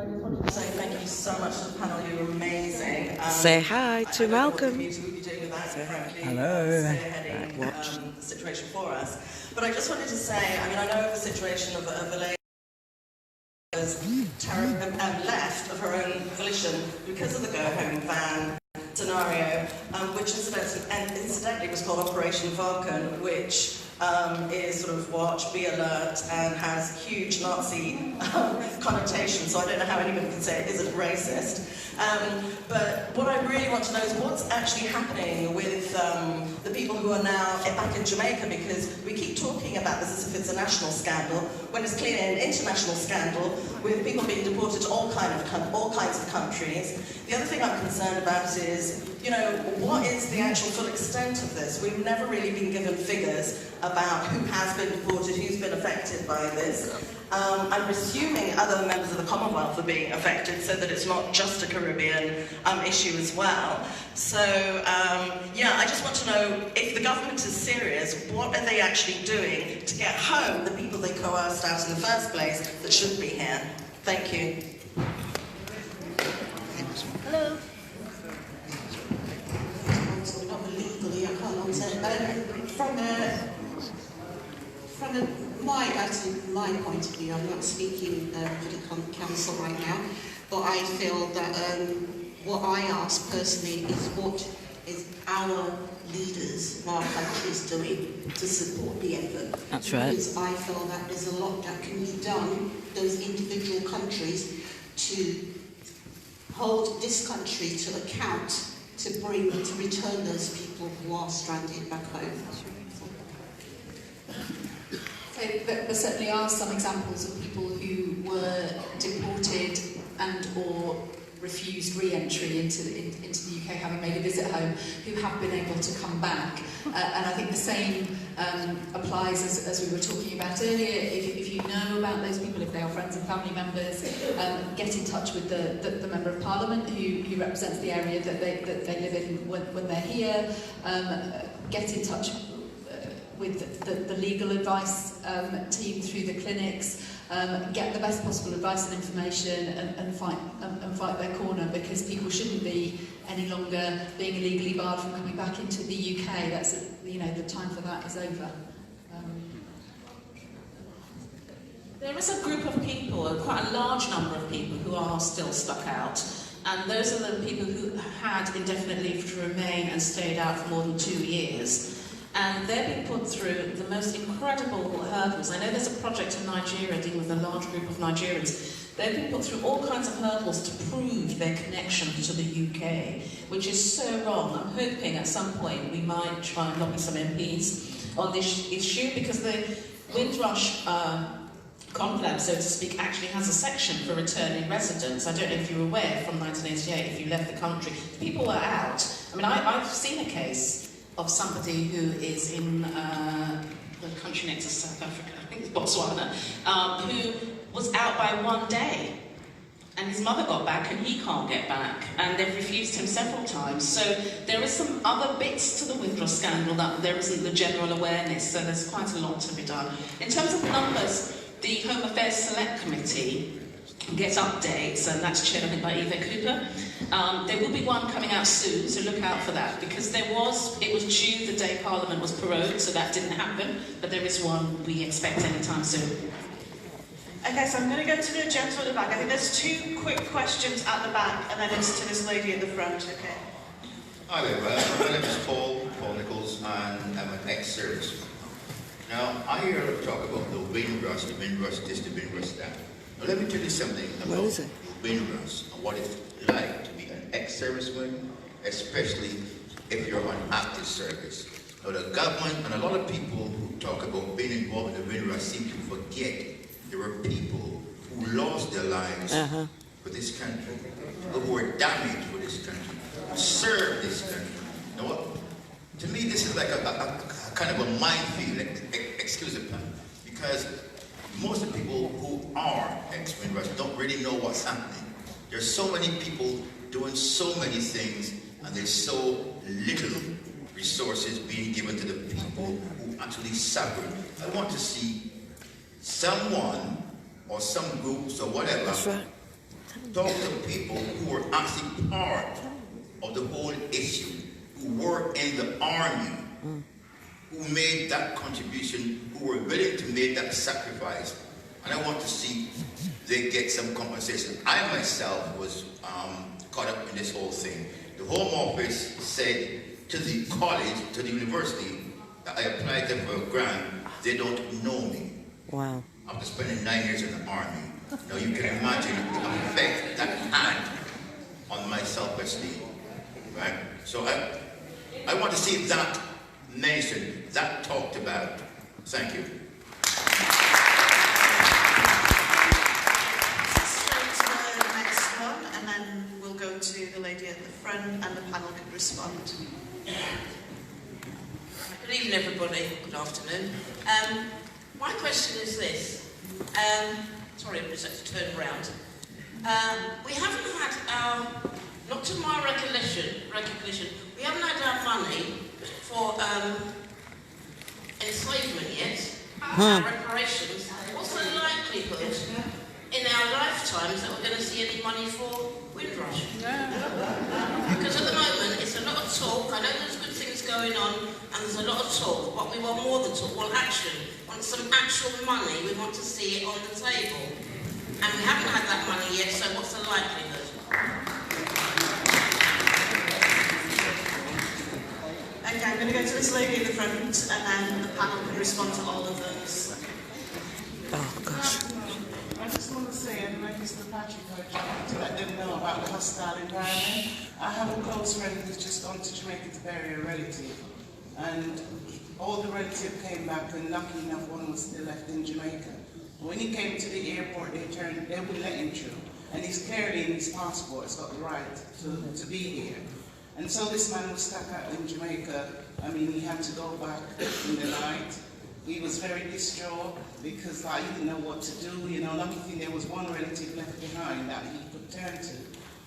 I just wanted to say thank you so much to the panel. You were amazing. Say hi to Malcolm. Hello. The situation for us. But I just wanted to say, I mean, I know the situation of the lady left of her own volition because of the go-home ban scenario, which incidentally was called Operation Vulcan, which is sort of watch, be alert, and has huge Nazi connotations, so I don't know how anybody can say it isn't racist. But what I really want to know is what's actually happening with the people who are now back in Jamaica, because we keep talking about this as if it's a national scandal, when it's clearly an international scandal, with people being deported to all kinds of countries. The other thing I'm concerned about is, you know, what is the actual full extent of this? We've never really been given figures about who has been deported, who's been affected by this. I'm assuming other members of the Commonwealth are being affected, so that it's not just a Caribbean issue as well. So, yeah, I just want to know, if the government is serious, what are they actually doing to get home the people they coerced out in the first place that shouldn't be here? Thank you. Hello. From my point of view, I'm not speaking for the council right now, but I feel that what I ask personally is what is our leaders, our countries doing to support the effort. That's right. Because I feel that there's a lot that can be done, those individual countries, to hold this country to account to return those people who are stranded back home. So there certainly are some examples of people who were deported and or refused re-entry into the UK, having made a visit home, who have been able to come back. And I think the same applies as we were talking about earlier. If you know about those people, if they are friends and family members, get in touch with the Member of Parliament who represents the area that they live in when they're here. Get in touch with the legal advice team through the clinics. Get the best possible advice and information and fight their corner, because people shouldn't be any longer being illegally barred from coming back into the UK. That's the time for that is over. There is a group of people, quite a large number of people, who are still stuck out, and those are the people who had indefinite leave to remain and stayed out for more than 2 years. And they're being put through the most incredible hurdles. I know there's a project in Nigeria dealing with a large group of Nigerians. They've been put through all kinds of hurdles to prove their connection to the UK, which is so wrong. I'm hoping at some point we might try and lobby some MPs on this issue, because the Windrush conclave, so to speak, actually has a section for returning residents. I don't know if you're aware, from 1988, if you left the country, people were out. I mean, I've seen a case of somebody who is in the country next to South Africa, I think it's Botswana, who was out by 1 day. And his mother got back and he can't get back. And they've refused him several times. So there is some other bits to the Windrush scandal that there isn't the general awareness, so there's quite a lot to be done. In terms of numbers, the Home Affairs Select Committee gets updates, and that's chaired, I think, by Eva Cooper. There will be one coming out soon, so look out for that, because it was due the day Parliament was prorogued, so that didn't happen, but there is one we expect anytime soon. Okay, so I'm going to go to the gentleman at the back. I think there's 2 quick questions at the back, and then it's to this lady at the front, okay? Hi there, my name is Paul Nichols, and I'm an ex-serviceman. Now, I hear talk about the Windrush this, the Windrush that. Now, let me tell you something about the Windrush and what it's like to be an ex-serviceman, especially if you're on active service. Now, the government and a lot of people who talk about being involved in the Windrush seem to forget there were people who lost their lives for this country, who were damaged for this country, who served this country. Now, what? To me, this is like a kind of a minefield, excuse the pun, because most of the people who are ex-Windrush don't really know what's happening. There's so many people doing so many things, and there's so little resources being given to the people who actually suffer. I want to see someone or some groups or whatever talk to people who were actually part of the whole issue, who were in the army, who made that contribution, who were willing to make that sacrifice. And I want to see they get some compensation. I myself was caught up in this whole thing. The Home Office said to the college, to the university, that I applied them for a grant. They don't know me. Wow. After spending 9 years in the army. Now you can imagine the effect that had on my self-esteem. Right? So I want to see that mentioned, that talked about. Thank you. Straight to the next one, and then we'll go to the lady at the front, and the panel can respond. Good evening, everybody. Good afternoon. My question is this. Sorry, I just had to turn around. We haven't had our, not to my recognition, we haven't had our money for enslavement yet, our reparations. What's the likelihood in our lifetimes that we're going to see any money for Windrush? Because at the moment it's a lot of talk. I know there's good things going on and there's a lot of talk, but we want more than talk. Well, action. We want some actual money. We want to see it on the table. And we haven't had that money yet, so what's the likelihood? Okay, I'm going to go to this lady in the front, and then the panel can respond to all of those. Oh, gosh. I just want to say, and like Mr. Patrick, to let them know about the hostile environment. I have a close friend who's just gone to Jamaica to bury a relative, and all the relative came back, and lucky enough, one was still left in Jamaica. When he came to the airport, they would let him through, and he's clearly in his passport, he's got the right to be here. And so this man was stuck out in Jamaica. I mean, he had to go back in the night. He was very distraught because he didn't know what to do. You know, lucky thing there was one relative left behind that he could turn to.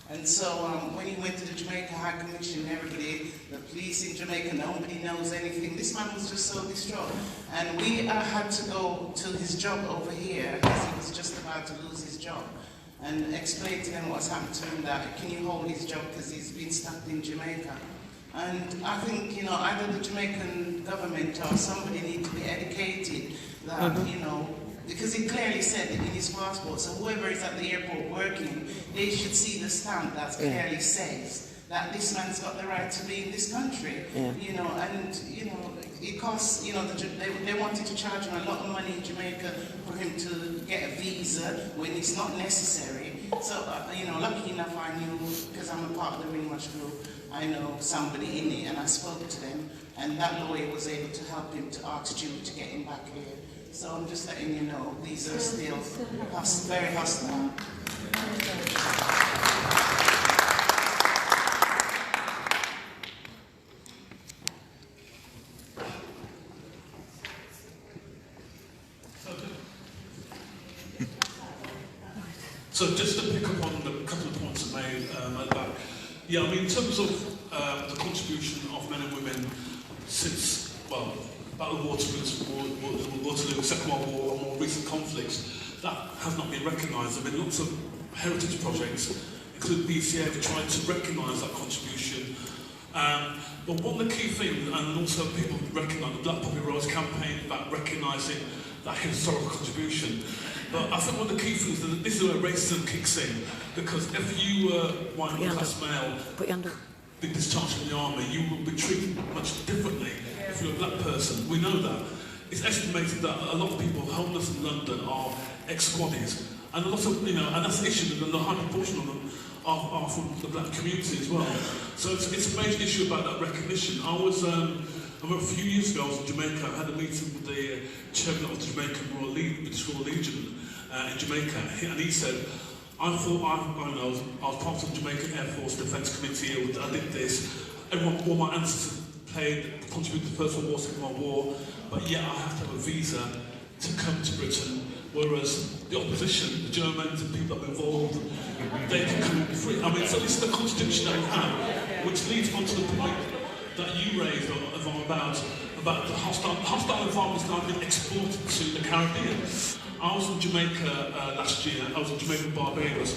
And so when he went to the Jamaica High Commission, everybody, the police in Jamaica, nobody knows anything. This man was just so distraught. And we had to go to his job over here because he was just about to lose his job, and explain to them what's happened to him, that can you hold his job because he's been stuck in Jamaica. And I think, you know, either the Jamaican government or somebody need to be educated that, you know, because he clearly said it in his passport, so whoever is at the airport working, they should see the stamp that clearly says that this man's got the right to be in this country, you know, and, you know, it costs, you know, they wanted to charge him a lot of money in Jamaica for him to get a visa when it's not necessary. So, you know, lucky enough I knew, because I'm a part of the Windrush group, I know somebody in it, and I spoke to them, and that lawyer was able to help him to ask Jude to get him back here. So I'm just letting you know, these are still very hostile. So just to pick up on the couple of points I made at the back. Yeah, I mean, in terms of the contribution of men and women since, well, Battle of Waterloo, Second World War, or more recent conflicts, that has not been recognised. There have been lots of heritage projects, including BCA, have tried to recognise that contribution. But one of the key things, and also people recognise the Black Poppy Rose campaign about recognising that historical contribution. But I think one of the key things is that this is where racism kicks in, because if you were white middle-class male, been discharged from the army, you will be treated much differently if you're a black person. We know that. It's estimated that a lot of people homeless in London are ex-squaddies, and a lot of, you know, and that's an issue that a high proportion of them are from the black community as well. So it's a major issue about that recognition. I remember a few years ago I was in Jamaica. I had a meeting with the chairman of the Jamaican British Royal Legion in Jamaica, and he said, I thought I was part of the Jamaican Air Force Defence Committee, I did this, all my ancestors contributed to the First World War, Second World War, but yet I have to have a visa to come to Britain, whereas the opposition, the Germans and people that are involved, they can come in free. I mean, so this is the constitution that we have, which leads on to the point that you raised about the hostile environment is now being exported to the Caribbean. I was in Jamaica last year. I was in Jamaica and Barbados,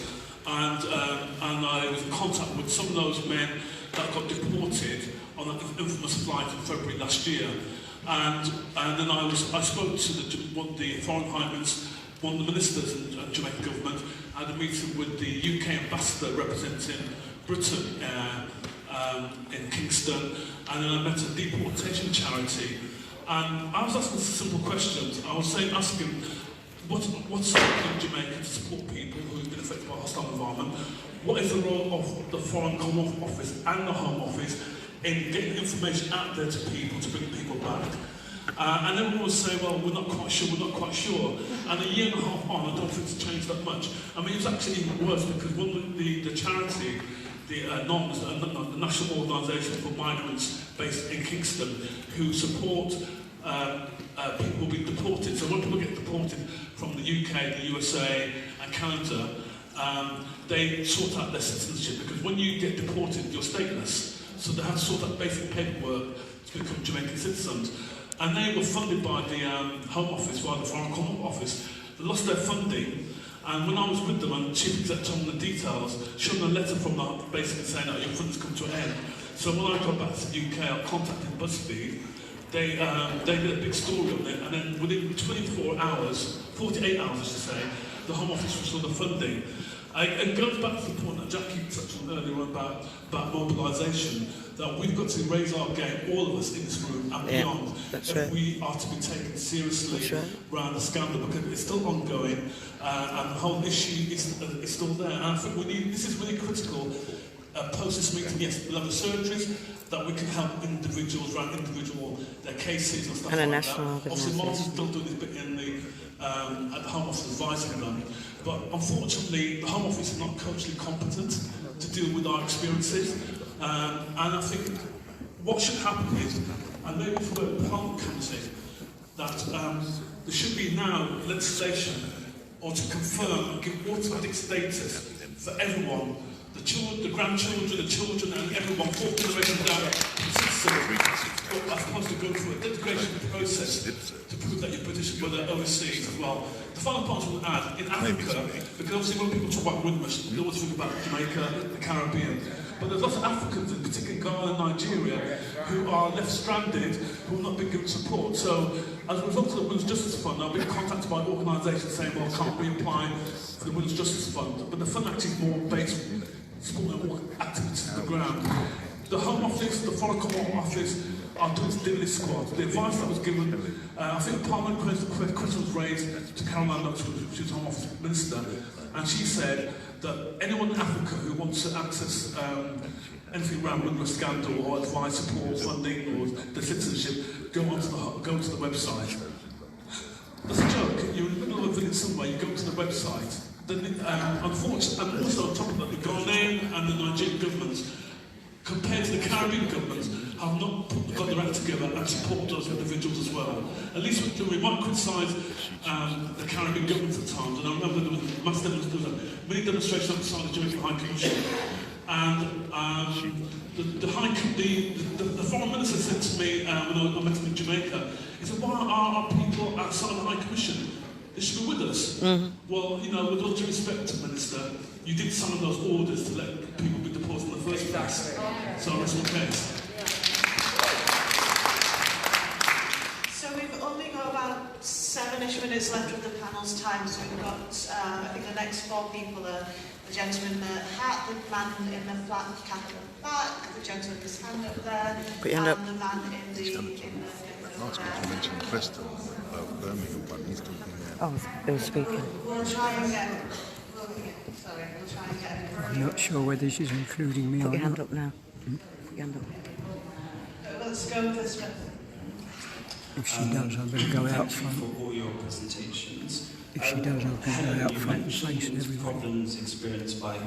and and I was in contact with some of those men that got deported on that infamous flight in February last year. And then I spoke to one of the foreign high ministers, one of the ministers in the Jamaican government, had a meeting with the UK ambassador representing Britain in Kingston, and then I met a deportation charity. And I was asking simple questions. I was asking, what's happening in Jamaica to support people who've been affected by a hostile environment? What is the role of the Foreign Commonwealth Office and the Home Office in getting information out there to people, to bring people back? And everyone was saying, well, we're not quite sure. And a year and a half on, I don't think it's changed that much. I mean, it was actually even worse because one of the charity, the NOMS, the National Organisation for Migrants based in Kingston, who support people who have been deported. So when people get deported from the UK, the USA and Canada, they sort out their citizenship, because when you get deported, you're stateless. So they have to sort out basic paperwork to become Jamaican citizens. And they were funded by the Home Office, by the Foreign Commonwealth Office. They lost their funding, and when I was with them, and Chief Exec told them the details, showed them a letter from the basically saying that your funding's come to an end. So when I got back to the UK, I contacted BuzzFeed. They did a big story on it, and then within 48 hours, I should say, the Home Office restored the funding. It goes back to the point that Jackie touched on earlier about mobilisation, that we've got to raise our game, all of us in this room and beyond, if we are to be taken seriously around the scandal, because it's still ongoing, and the whole issue is still there. And I think this is really critical. Post this meeting, yes, we'll have the surgeries that we can help individuals around their cases and stuff like that. Obviously, Martin's still doing his bit in at the Home Office advising them, but unfortunately, the Home Office is not culturally competent to deal with our experiences. And I think what should happen is, and maybe it's where Parliament comes in, that there should be now legislation or to confirm and give automatic status for everyone. The children, the grandchildren, the children, and everyone, 4 generations down the system, are supposed to go through a dedication process to prove that you're British, whether overseas as well. The final point I want to add, in Africa, because obviously when people talk about Windrush, they always think about Jamaica, the Caribbean. But there's lots of Africans, in particular Ghana and Nigeria, who are left stranded, who have not been given support. So, as a result of the Windrush Justice Fund, I've been contacted by organisations saying, well, can't we apply for the Windrush Justice Fund? But the fund actually is more based supporting all activities on the ground. The Home Office, the Foreign Commonwealth Office are doing stimuli squad. The advice that was given, I think Parliament question was raised to Caroline Lux, who was Home Office Minister, and she said that anyone in Africa who wants to access anything around Windrush Scandal or advice, support, funding, or the citizenship, go to the website. That's a joke. You're in the middle of a village somewhere, you go to the website. Unfortunately, and also on top of that, the Ghanaian and the Nigerian governments, compared to the Caribbean governments, have not got their act together and support those individuals as well. At least we might criticise the Caribbean governments at times, and I remember there was many demonstrations outside the Jamaican High Commission, and the Foreign Minister said to me when I met him in Jamaica, he said, why are our people outside the High Commission? They should be with us. Well, you know, with all due respect, Minister, you did sign those orders to let people be deported in the first place. So it's okay. So we've only got about 7-ish minutes left of the panel's time, so we've got, I think the next 4 people are the gentleman in the hat, the man in the flat cap at the back, the gentleman with his hand up there, and the man in the last one you mentioned Preston, Birmingham, but he's talking there. Oh, they were speaking. We'll try and get... I'm not sure whether she's including me or not. Put your hand up now. Put your hand up. Let's go with this one. If she does, I'm going to go out front. Thank you for all your presentations. If she does, I'm going to go out front and face everybody. Problems experienced by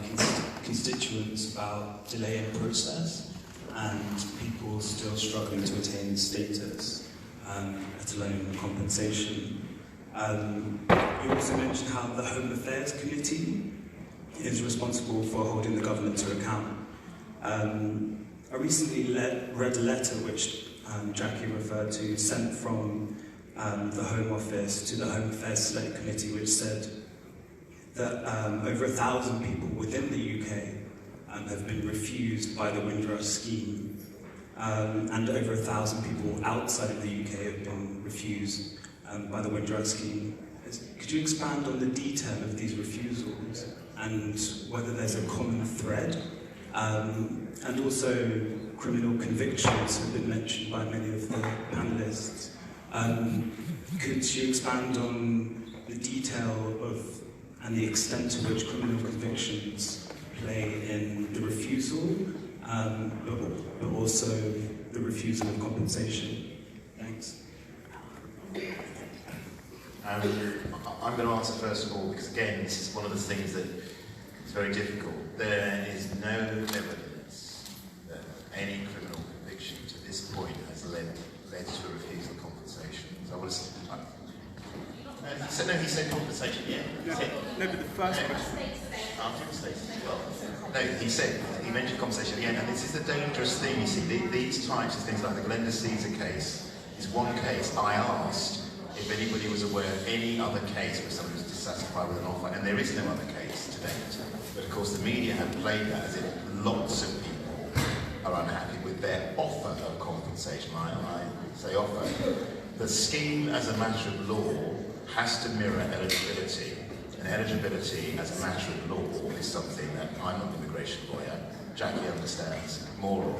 constituents about delay in process and people still struggling to attain status, let alone compensation. You also mentioned how the Home Affairs Committee is responsible for holding the government to account. I recently read a letter which Jackie referred to, sent from the Home Office to the Home Affairs Select Committee, which said that over 1,000 people within the UK have been refused by the Windrush scheme, and over 1,000 people outside of the UK have been refused by the Windrush scheme. Could you expand on the detail of these refusals and whether there's a common thread? And also, criminal convictions have been mentioned by many of the panellists. Could you expand on the detail of and the extent to which criminal convictions play in the refusal, but also the refusal of compensation? Thanks. I'm going to answer first of all, because again, this is one of the things that is very difficult. There is no evidence that any criminal conviction to this point has led to a refusal of compensation. So he said compensation, yeah. No, but the first question. No, he mentioned compensation, yeah, and this is the dangerous thing, you see. These types of things, like the Glenda Caesar case, is one case. I asked if anybody was aware of any other case where somebody was dissatisfied with an offer, and there is no other case to date. But of course the media have played that as if lots of people are unhappy with their offer of compensation. I say offer. The scheme as a matter of law has to mirror eligibility, and eligibility as a matter of law is something that I'm not an immigration lawyer, Jackie understands more of.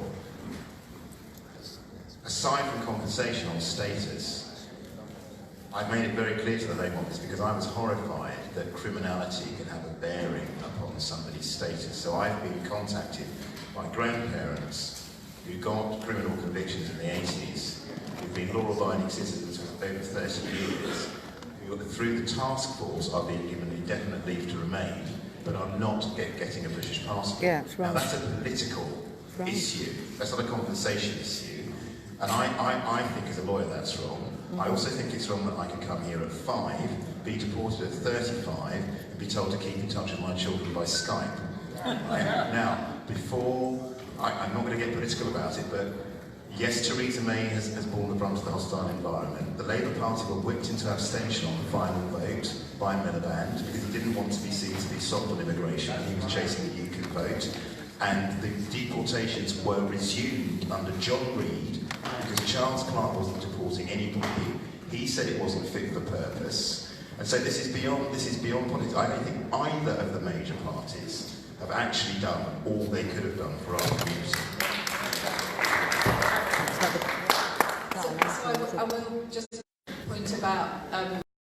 Aside from compensation on status, I've made it very clear to the Labour office because I was horrified that criminality can have a bearing upon somebody's status. So I've been contacted by grandparents who got criminal convictions in the 80s, who've been law-abiding citizens for over 30 years, who through the task force are being given indefinite leave to remain, but are not getting a British passport. Yeah, that's right. Now that's a political issue. That's not a compensation issue. And I think as a lawyer that's wrong. I also think it's wrong that I can come here at 5, be deported at 35, and be told to keep in touch with my children by Skype. Now, I'm not going to get political about it, but yes, Theresa May has borne the brunt of the hostile environment. The Labour Party were whipped into abstention on the final vote by Miliband because he didn't want to be seen to be soft on immigration, and he was chasing the UKIP vote. And the deportations were resumed under John Reid because Charles Clarke wasn't deporting anybody. He said it wasn't fit for purpose. And so this is beyond politics. I don't think either of the major parties have actually done all they could have done for our community. So I will just point about